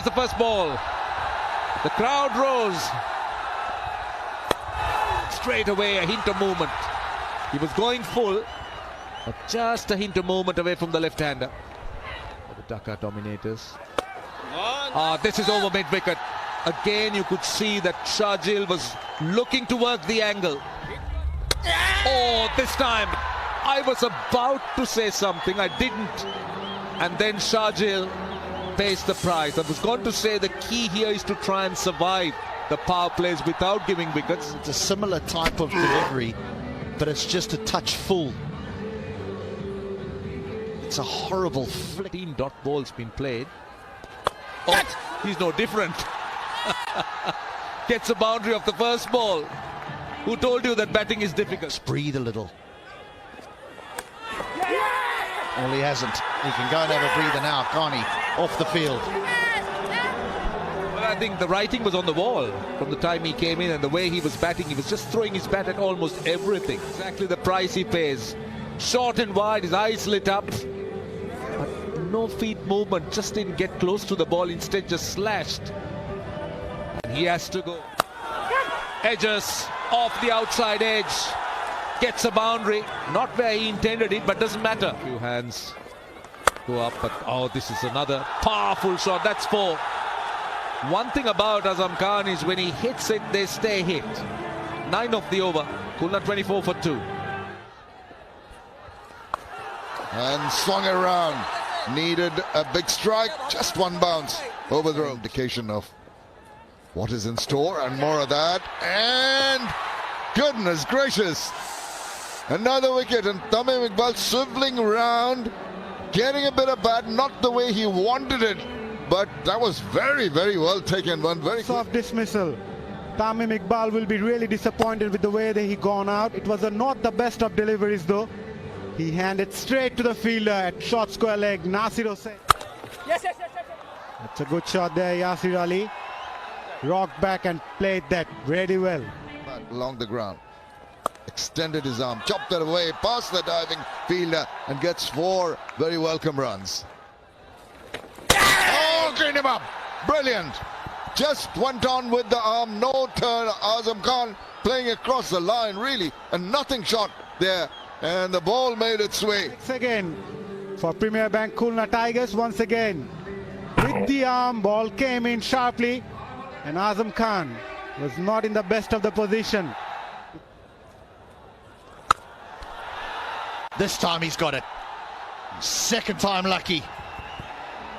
the first ball. The crowd rose. Straight away, a hint of movement. He was going full, but just a hint of movement away from the left-hander. The Dhaka dominators. This is over mid-wicket. Again, you could see that Shardul was looking to work the angle. Oh, this time, I was about to say something, I didn't. And then Shardul pays the price. I was going to say the key here is to try and survive the power plays without giving wickets. It's a similar type of delivery, but it's just a touch full. It's a horrible flick. 15 dot balls been played. Oh, he's no different. Gets a boundary off the first ball. Who told you that batting is difficult? Just breathe a little. Well, he hasn't. He can go and have a breather now, can't he? Off the field. Well, I think the writing was on the wall from the time he came in, and the way he was batting, he was just throwing his bat at almost everything. Exactly the price he pays. Short and wide, his eyes lit up. But no feet movement, just didn't get close to the ball, instead just slashed. And he has to go. Edges off the outside edge. Gets a boundary. Not where he intended it, but doesn't matter. Few hands go up, but oh, this is another powerful shot. That's 4. One thing about Azam Khan is when he hits it, they stay hit. 9 of the over. Kulna 24 for 2. And swung around. Needed a big strike. Just one bounce over the indication of what is in store, and more of that. And goodness gracious, another wicket, and Tamim Iqbal swiveling around, getting a bit of bat, not the way he wanted it, but that was very, very well taken. One very soft dismissal. Tamim Iqbal will be really disappointed with the way that he gone out. It was not the best of deliveries though. He handed straight to the fielder at short square leg. Nasir Hussain. Yes. That's a good shot there, Yasir Ali. Rocked back and played that really well. Along the ground. Extended his arm, chopped it away, past the diving fielder, and gets 4 very welcome runs. Oh, cleaned him up. Brilliant. Just went on with the arm, no turn. Azam Khan playing across the line, really, and nothing shot there. And the ball made its way. Once again, for Premier Bank Khulna Tigers, once again. With the arm, ball came in sharply, and Azam Khan was not in the best of the position. This time he's got it. Second time lucky.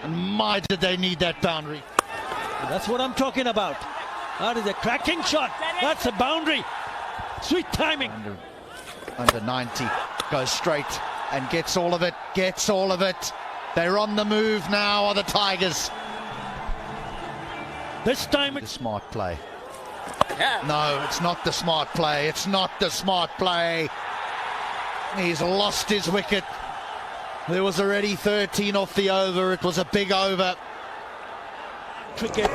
And my, did they need that boundary. That's what I'm talking about. That is a cracking shot. That's a boundary. Sweet timing. Under 90, goes straight and gets all of it, They're on the move now, are the Tigers. This time it's smart play. No, it's not the smart play. It's not the smart play. He's lost his wicket. There was already 13 off the over. It was a big over. Cricket,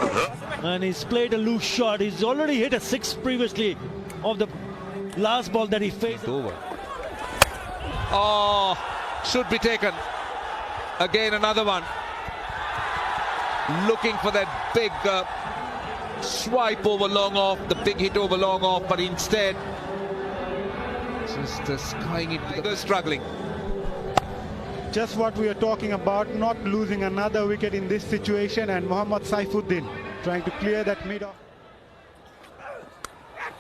and he's played a loose shot. He's already hit a 6 previously of the last ball that he faced. Over. Oh, should be taken. Again, another one. Looking for that big swipe over long off, the big hit over long off, but instead just skying it. They're struggling. Just what we are talking about, not losing another wicket in this situation, and Mohammad Saifuddin trying to clear that mid-off.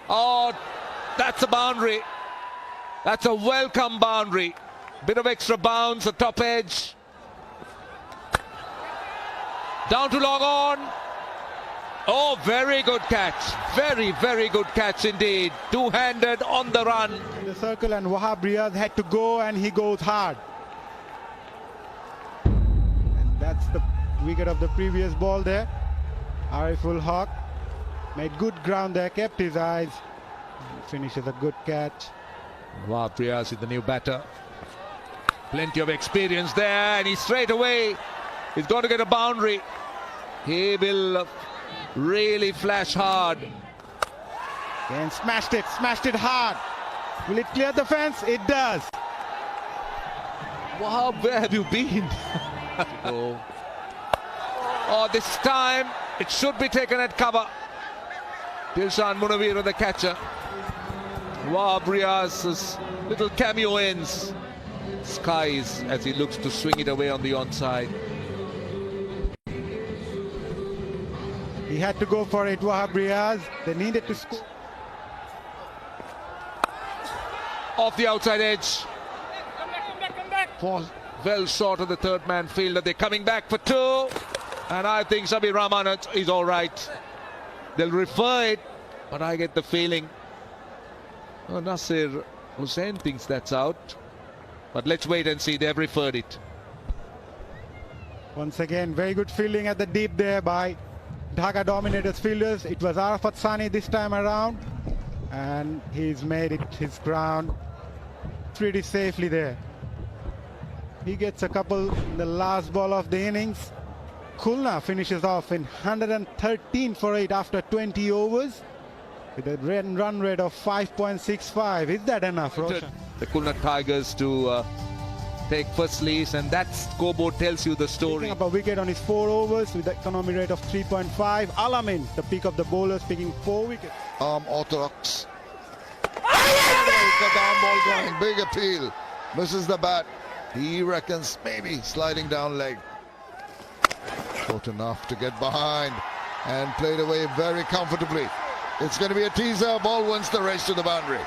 Oh, that's a boundary. That's a welcome boundary. Bit of extra bounce, a top edge. Down to long on. Oh, very good catch. Very, very good catch indeed. Two-handed on the run. In the circle, and Wahab Riyaz had to go, and he goes hard. And that's the wicket of the previous ball there. Ariful Haq made good ground there, kept his eyes. Finishes a good catch. Wahab Riyaz is the new batter. Plenty of experience there, and he straight away is going to get a boundary. He will really flash hard. And smashed it hard. Will it clear the fence? It does. Wahab, where have you been? Oh, this time it should be taken at cover. Dilshan Munawir, the catcher. Wahab Riaz's little cameo ends. Skies as he looks to swing it away on the onside. He had to go for it, Wahab Riaz. They needed to score. Off the outside edge. Falls well short of the third man fielder. They're coming back for two. And I think Shabir Rahman is all right. They'll refer it, but I get the feeling Nasir Hussain thinks that's out. But let's wait and see. They've referred it. Once again, very good fielding at the deep there by Dhaka Dominators fielders. It was Arafat Sani this time around, and he's made it his ground pretty safely there. He gets a couple in the last ball of the innings. Khulna finishes off in 113 for 8 after 20 overs with a run rate of 5.65. Is that enough, Roshan? The Khulna Tigers to take first lease, and that scoreboard tells you the story. Picking up a wicket on his 4 overs with an economy rate of 3.5. Alamin, the peak of the bowlers, picking 4 wickets. Orthodox. The down ball going, big appeal. Misses the bat. He reckons maybe sliding down leg. Short enough to get behind and played away very comfortably. It's going to be a teaser. Ball wins the race to the boundary.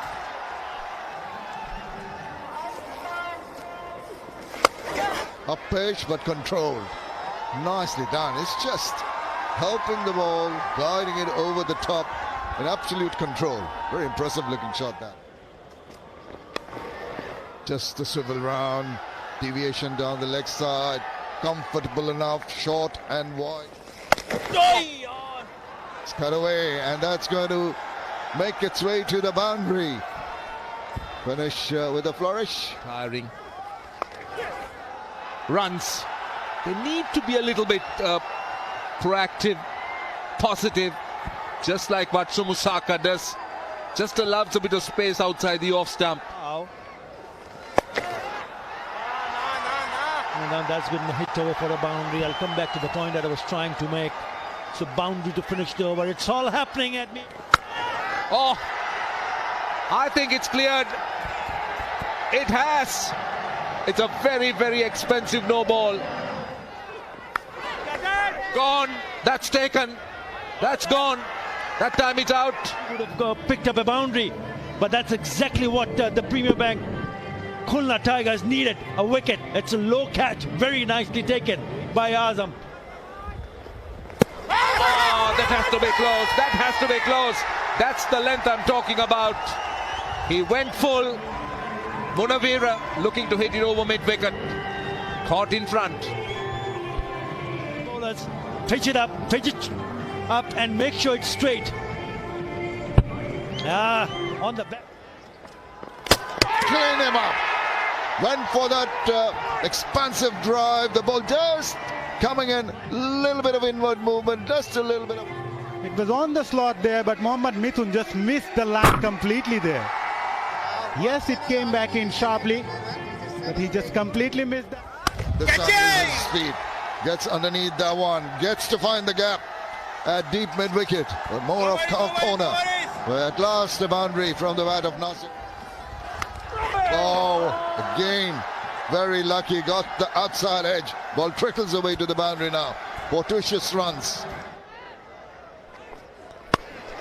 Up pitch but controlled. Nicely done. It's just helping the ball, guiding it over the top in absolute control. Very impressive looking shot that. Just the swivel round, deviation down the leg side. Comfortable enough, short and wide. It's cut away, and that's going to make its way to the boundary. Finish with a flourish. Tiring. Runs. They need to be a little bit proactive, positive, just like what Sumusaka does. Just allows a bit of space outside the off stump. And that's good hit over for a boundary. I'll come back to the point that I was trying to make. So boundary to finish the over. It's all happening at me. Oh, I think it's cleared. It has. It's a very, very expensive no ball. Gone. That's taken. That's gone. That time it's out. Would have picked up a boundary, but that's exactly what the Premier Bank Khulna Tigers needed, a wicket. It's a low catch, very nicely taken by Azam. Oh, that has to be close. That has to be close. That's the length I'm talking about. He went full. Munawir looking to hit it over mid-wicket. Caught in front. Bowlers, pitch it up and make sure it's straight. On the back. Clean him up. Went for that expansive drive. The ball just coming in. Little bit of inward movement. Just a little bit of... It was on the slot there, but Mohammad Mithun just missed the line completely there. Yes, it came back in sharply, but he just completely missed that. The sun uses his speed. Gets underneath that one. Gets to find the gap at deep mid-wicket. But more of corner. But at last the boundary from the bat of Nasir. Oh, again, very lucky. Got the outside edge. Ball trickles away to the boundary now. Fortuitous runs.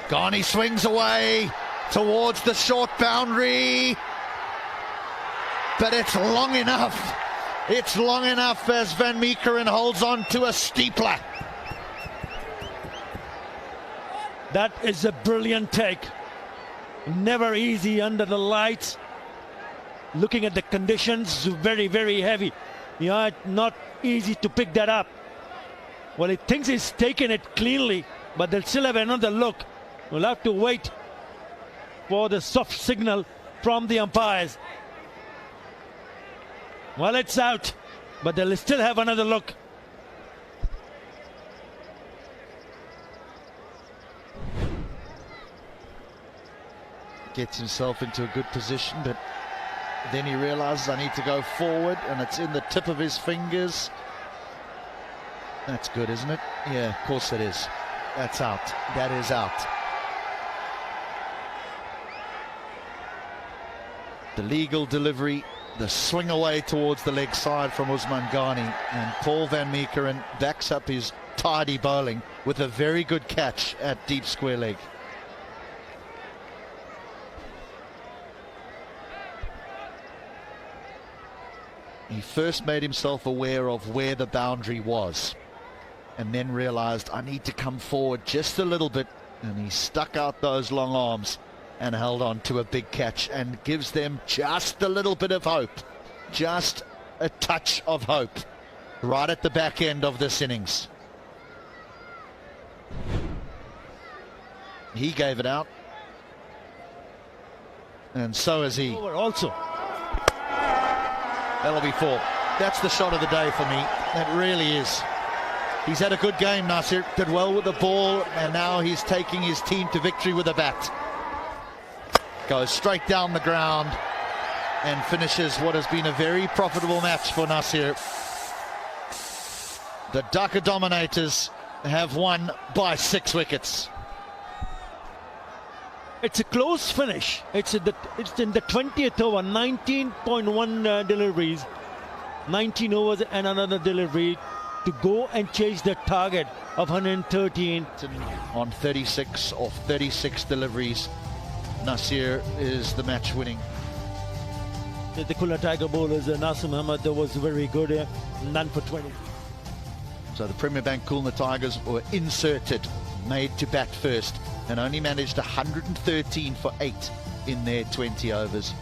Ghani swings away towards the short boundary. But it's long enough. It's long enough as Van Meekeren holds on to a steepler. That is a brilliant take. Never easy under the lights. Looking at the conditions, very, very heavy. Yeah, not easy to pick that up. Well, he thinks he's taken it cleanly, but they'll still have another look. We'll have to wait for the soft signal from the umpires. Well, it's out, but they'll still have another look. Gets himself into a good position, but then he realizes I need to go forward, and it's in the tip of his fingers. That's good, isn't it? Yeah, of course it is. That's out. That is out. The legal delivery, the swing away towards the leg side from Usman Ghani, and Paul van Meekeren backs up his tidy bowling with a very good catch at deep square leg. He first made himself aware of where the boundary was and then realized, I need to come forward just a little bit, and he stuck out those long arms and held on to a big catch and gives them just a little bit of hope, just a touch of hope right at the back end of this innings. He gave it out, and so has he. Also, That'll be 4. That's the shot of the day for me. That really is. He's had a good game, Nasir. Did well with the ball, and now he's taking his team to victory with a bat. Goes straight down the ground and finishes what has been a very profitable match for Nasir. The Dhaka Dominators have won by 6 wickets. it's a close finish. It's in the 20th over, 19.1 deliveries, 19 overs and another delivery to go and chase the target of 113. On 36 of 36 deliveries, Nasir is the match winning. The Kula Tiger bowlers, Nasir Muhammad was very good, none for 20. So the Premier Bank Kulna Tigers were inserted, made to bat first, and only managed 113 for 8 in their 20 overs.